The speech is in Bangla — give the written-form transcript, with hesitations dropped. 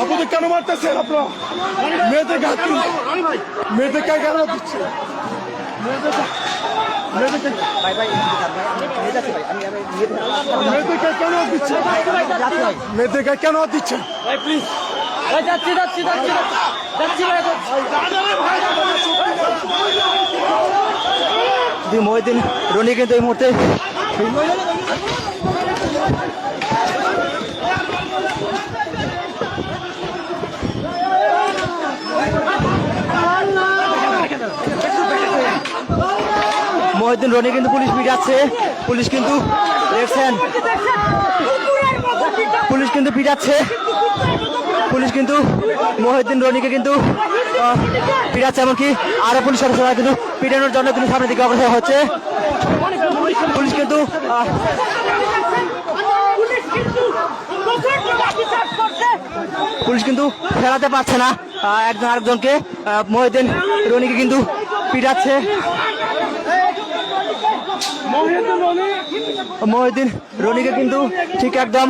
আপনাদের কেন মারতেছেন? আপনারা মেয়েদের গাছ মেয়েদের কেন দিচ্ছে? মেয়েদেরকে কেন দিচ্ছে? মেয়েদেরকে কেন দিচ্ছে? মহিউদ্দিন রনি কিন্তু এই মুহূর্তে মহিউদ্দিন রনি কিন্তু পুলিশ পিটাচ্ছে। পুলিশ কিন্তু দেখছেন, পুলিশ কিন্তু পিটাচ্ছে। পুলিশ কিন্তু মহিউদ্দিন রনিকে কিন্তু পিটাচ্ছে, এমনকি আরো পুলিশ সদস্যরা কিন্তু পিটানোর জন্য কিন্তু সামনের দিকে অগ্রসর হচ্ছে। পুলিশ কিন্তু পুলিশ কিন্তু ফেরাতে পারছে না একজন আরেকজনকে। মহিউদ্দিন রনিকে কিন্তু পিটাচ্ছে। মহিউদ্দিন রনিকে কিন্তু ঠিক একদম